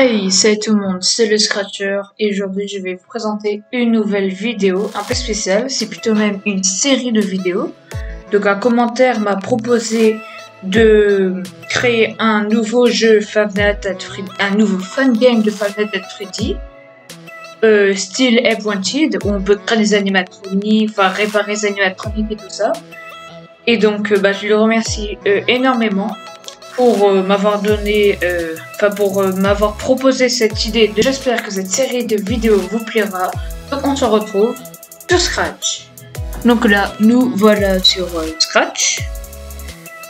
Hey, salut tout le monde, c'est le Scratcher et aujourd'hui je vais vous présenter une nouvelle vidéo un peu spéciale, c'est plutôt même une série de vidéos. Donc un commentaire m'a proposé de créer un nouveau jeu Five Nights at Freddy, un nouveau fun game de Five Nights at Freddy, style Help Wanted, où on peut créer des animatroniques, enfin réparer les animatroniques et tout ça. Et donc je le remercie énormément pour m'avoir donné, m'avoir proposé cette idée. J'espère que cette série de vidéos vous plaira. Donc on se retrouve sur Scratch. Donc là, nous voilà sur Scratch.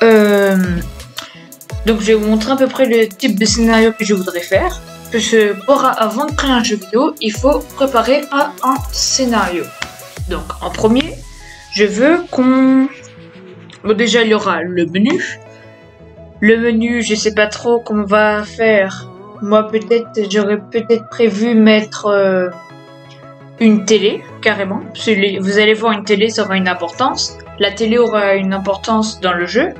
Donc je vais vous montrer à peu près le type de scénario que je voudrais faire. Parce que avant de créer un jeu vidéo, il faut préparer un scénario. Donc en premier, je veux qu'on... Bon, déjà il y aura le menu. Le menu, je sais pas trop comment on va faire. Moi, j'aurais peut-être prévu mettre une télé, carrément. Vous allez voir, une télé, ça aura une importance. La télé aura une importance dans le jeu.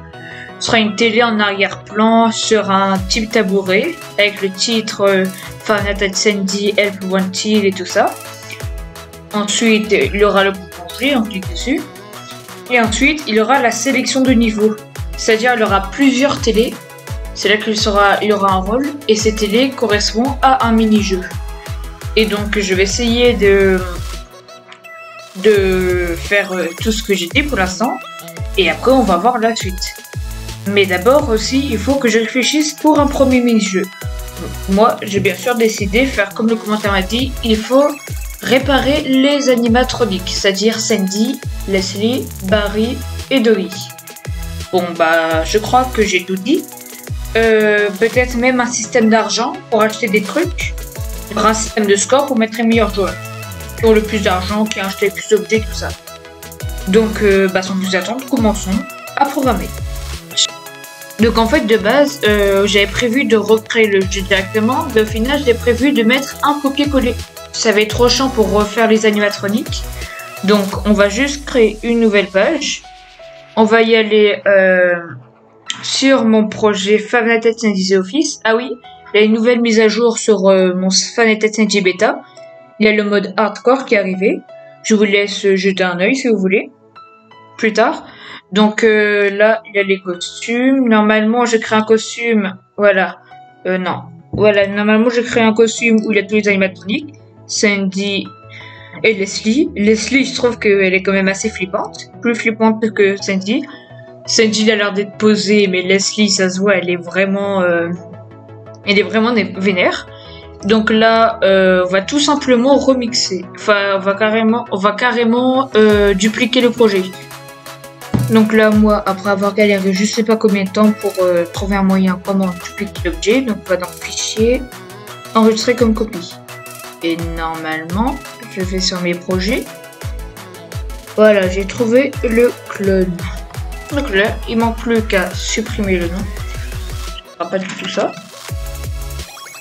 Ce sera une télé en arrière-plan sur un type tabouret, avec le titre Five Nights at Sandy, Help Wanted et tout ça. Ensuite, il y aura le bouton entrée, on clique dessus. Et ensuite, il y aura la sélection de niveau. C'est-à-dire, il y aura plusieurs télés. C'est là qu'il y aura un rôle. Et ces télés correspondent à un mini-jeu. Et donc, je vais essayer de faire tout ce que j'ai dit pour l'instant. Et après, on va voir la suite. Mais d'abord aussi, il faut que je réfléchisse pour un premier mini-jeu. Moi, j'ai bien sûr décidé de faire comme le commentaire m'a dit. Il faut réparer les animatroniques. C'est-à-dire Sandy, Leslie, Barry et Dolly. Bon, je crois que j'ai tout dit. Peut-être même un système d'argent pour acheter des trucs. Un système de score pour mettre les meilleurs joueurs. Qui ont le plus d'argent, qui ont acheté le plus d'objets, tout ça. Donc, sans plus attendre, commençons à programmer. Donc, en fait, de base, j'avais prévu de recréer le jeu directement. Mais au final, j'ai prévu de mettre un copier-coller. Ça va être trop chiant pour refaire les animatroniques. Donc, on va juste créer une nouvelle page. On va y aller sur mon projet Five Nights at Sandy Office. Ah oui, il y a une nouvelle mise à jour sur mon Five Nights at Sandy Beta. Il y a le mode hardcore qui est arrivé. Je vous laisse jeter un œil si vous voulez. Plus tard. Donc là, il y a les costumes. Normalement, je crée un costume. Voilà. Non. Voilà, normalement, je crée un costume où il y a tous les animatroniques. Sandy et Leslie. Leslie, je trouve qu'elle est quand même assez flippante. Plus flippante que Sandy. Sandy a l'air d'être posée, mais Leslie, ça se voit, elle est vraiment vénère. Donc là, on va tout simplement remixer. Enfin, on va carrément dupliquer le projet. Donc là, moi, après avoir galéré je sais pas combien de temps pour trouver un moyen comment dupliquer l'objet, donc on va dans Fichier, enregistrer comme copie. Et normalement, je vais sur mes projets. Voilà, j'ai trouvé le clone. Donc là, il manque plus qu'à supprimer le nom. Ce sera pas du tout ça.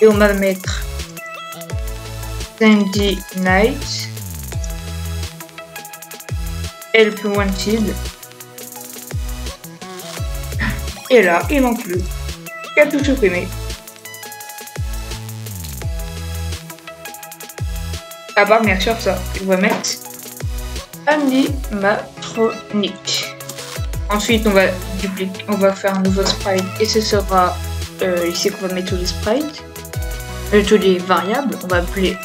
Et on va mettre Sandy Night, Help Wanted. Et là, il manque plus qu'à tout supprimer. À part bien sûr ça, on va mettre animatronique. Ensuite, on va dupliquer, on va faire un nouveau sprite et ce sera ici qu'on va mettre tous les sprites, tous les variables. On va appeler.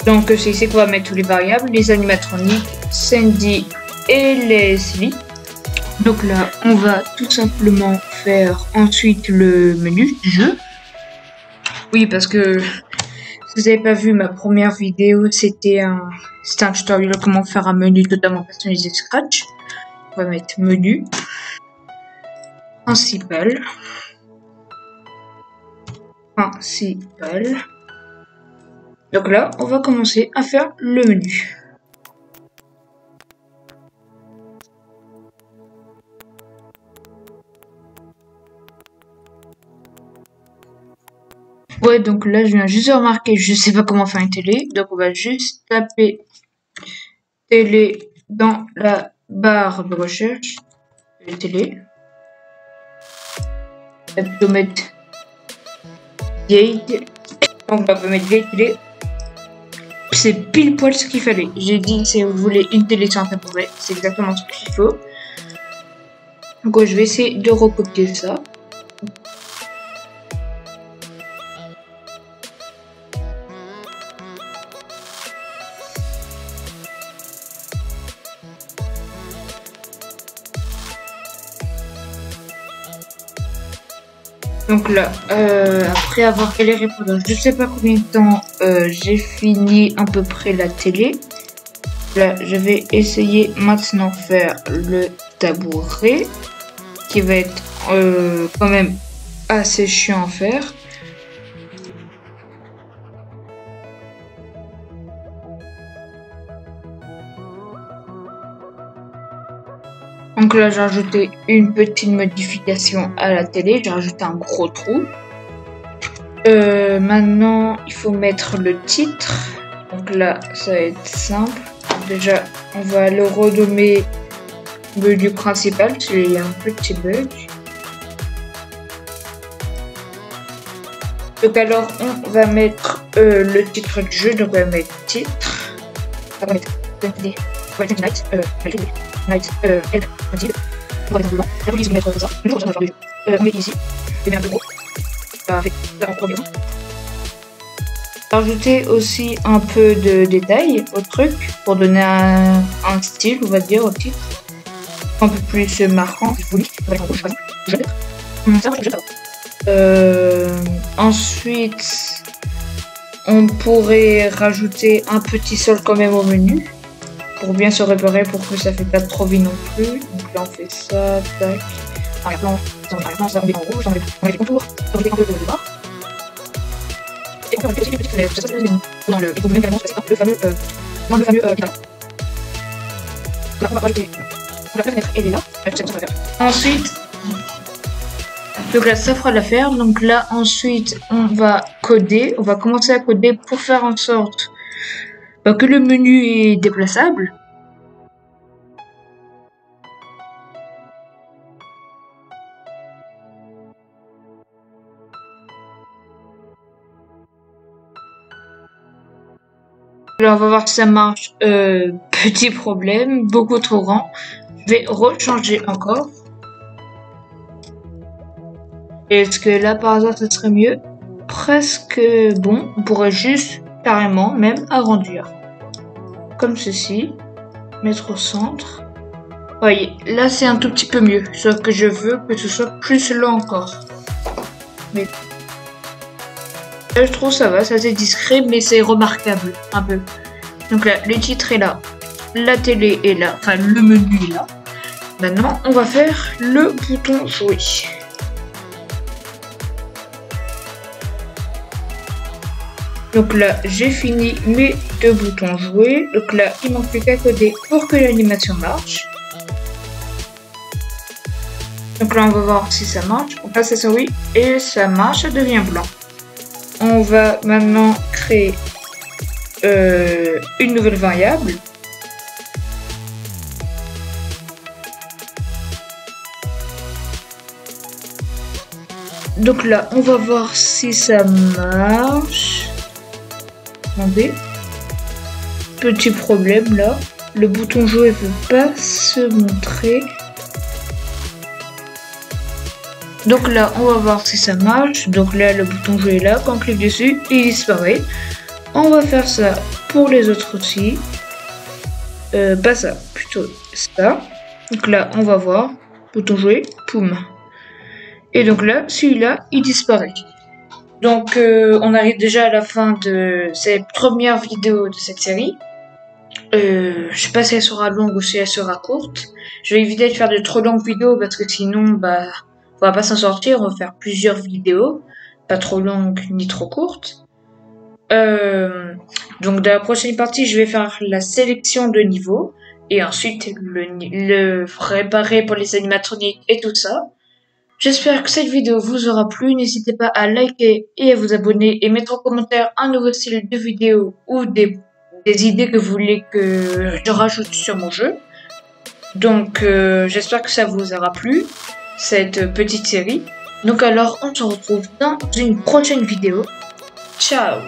Donc c'est ici qu'on va mettre tous les variables, les animatroniques, Sandy et Leslie. Donc là, on va tout simplement faire ensuite le menu du jeu. Oui, parce que si vous n'avez pas vu ma première vidéo, c'était un tutoriel comment faire un menu totalement personnalisé de Scratch. On va mettre menu principal. Donc là, on va commencer à faire le menu. Ouais, donc là, je viens juste de remarquer, je sais pas comment faire une télé. Donc, on va juste taper télé dans la barre de recherche. Télé. On va plutôt mettre Gate. Donc on va mettre Gate télé. C'est pile poil ce qu'il fallait. J'ai dit si vous voulez une télé sans tabouret, c'est exactement ce qu'il faut. Donc je vais essayer de recopier ça. Donc là, après avoir galéré pendant je sais pas combien de temps, j'ai fini à peu près la télé. Là, je vais essayer maintenant faire le tabouret, qui va être quand même assez chiant à faire. Donc là, j'ai rajouté une petite modification à la télé. J'ai rajouté un gros trou. Maintenant, il faut mettre le titre. Donc là, ça va être simple. Déjà, on va le renommer menu principal, parce qu'il y a un petit bug. Donc alors, on va mettre le titre du jeu. Donc on va mettre titre. On va mettre Night, Night, Help, Mathilde. On va mettre un peu blanc. La police, on va mettre ça. Nous, on va faire le jeu. On met ici. Je mets un peu gros. Ça fait ça en premier. Rajouter aussi un peu de détails au truc pour donner un style, on va dire, au titre. Un peu plus marquant, plus poli. On va mettre en rouge, par exemple. Ça va, je ensuite, on pourrait rajouter un petit sol quand même au menu. Pour bien se repérer, pour que ça fait pas trop vite non plus. Donc là on fait ça, tac. Arrière-plan, ça on met en rouge, on met les contours, on met un peu de barre. Et on va aussi une petite fenêtre, ça c'est dans le. Et donc également le fameux étalon. Là on va rajouter la fenêtre, elle est là. Ensuite, donc là ça fera l'affaire. Donc là ensuite on va coder, on va commencer à coder pour faire en sorte que le menu est déplaçable. Là, on va voir si ça marche. Petit problème, beaucoup trop grand. Je vais rechanger encore. Est-ce que là, par hasard, ça serait mieux? Presque bon. On pourrait juste carrément même agrandir. Comme ceci. Mettre au centre. Voyez, là, c'est un tout petit peu mieux. Sauf que je veux que ce soit plus lent encore. Mais je trouve ça va, ça c'est discret, mais c'est remarquable un peu. Donc là, le titre est là, la télé est là, enfin le menu est là. Maintenant, on va faire le bouton jouer. Donc là, j'ai fini mes deux boutons jouer. Donc là, il manque plus qu'à coder pour que l'animation marche. Donc là, on va voir si ça marche. On passe à ça oui, et ça marche, ça devient blanc. On va maintenant créer une nouvelle variable. Donc là, on va voir si ça marche. Attendez. Petit problème là. Le bouton jouer ne veut pas se montrer. Donc là, on va voir si ça marche. Donc là, le bouton jouer est là. Quand on clique dessus, il disparaît. On va faire ça pour les autres aussi. Pas ça, plutôt ça. Donc là, on va voir. Bouton jouer, poum. Et donc là, celui-là, il disparaît. Donc, on arrive déjà à la fin de cette première vidéo de cette série. Je sais pas si elle sera longue ou si elle sera courte. Je vais éviter de faire de trop longues vidéos parce que sinon, on va pas s'en sortir, on va faire plusieurs vidéos, pas trop longues ni trop courtes. Donc dans la prochaine partie, je vais faire la sélection de niveaux et ensuite le préparer pour les animatroniques et tout ça. J'espère que cette vidéo vous aura plu. N'hésitez pas à liker et à vous abonner et mettre en commentaire un nouveau style de vidéo ou des idées que vous voulez que je rajoute sur mon jeu. Donc j'espère que ça vous aura plu, cette petite série. Donc alors, on se retrouve dans une prochaine vidéo. Ciao!